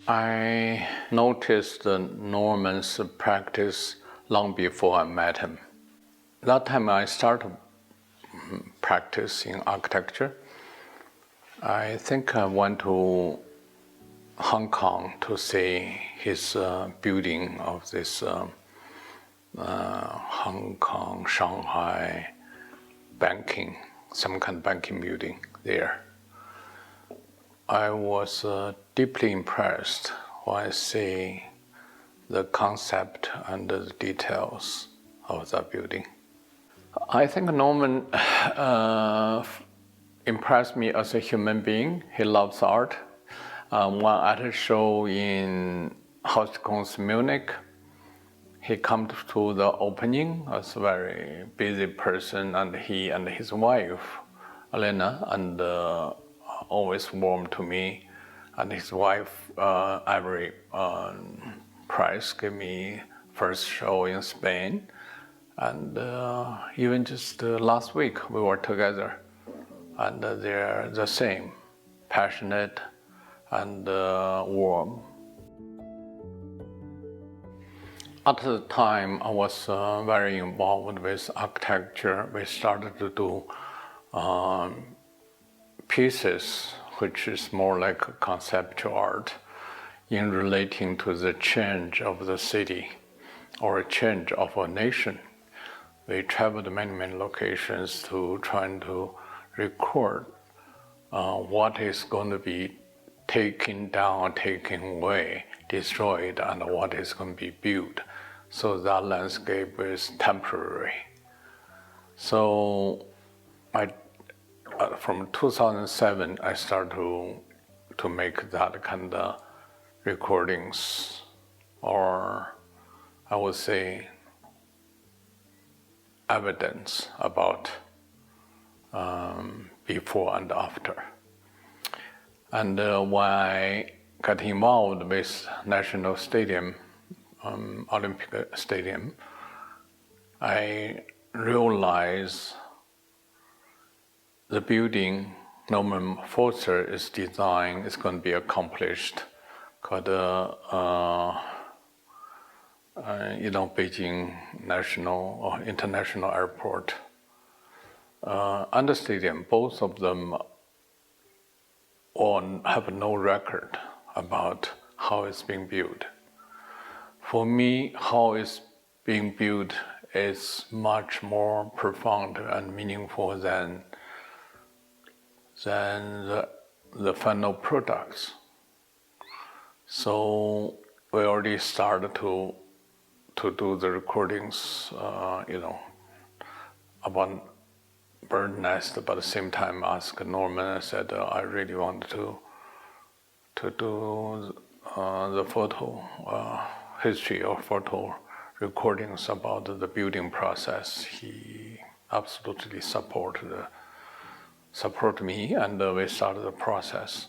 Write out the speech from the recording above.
I noticed Norman's practice long before I met him. That time I started practicing architecture. I think I went to Hong Kong to see his building of this Hong Kong, Shanghai banking, some kind of banking building there. I was deeply impressed when I see the concept and the details of that building. I think Norman impressed me as a human being. He loves art. One at a show in Hauskunst Munich, he came to the opening as a very busy person, and he and his wife, Elena, and always warm to me, and his wife every prize gave me first show in Spain, and even just last week we were together, and they're the same, passionate and warm. At the time, I was very involved with architecture. We started to do pieces, which is more like conceptual art, in relating to the change of the city or a change of a nation. We traveled many locations to trying to record what is going to be taken down, taken away, destroyed, and what is going to be built. So that landscape is temporary. So from 2007, I started to make that kind of recordings, or I would say evidence about before and after. And when I got involved with National Stadium, Olympic Stadium, I realized the building Norman Foster is designed is going to be accomplished, called Beijing National or International Airport. And the stadium, both of them have no record about how it's being built. For me, how it's being built is much more profound and meaningful than the final products. So we already started to do the recordings, about bird nest, but at the same time asked Norman. I said, I really want to do the photo history or photo recordings about the building process. He absolutely support me, and we started the process.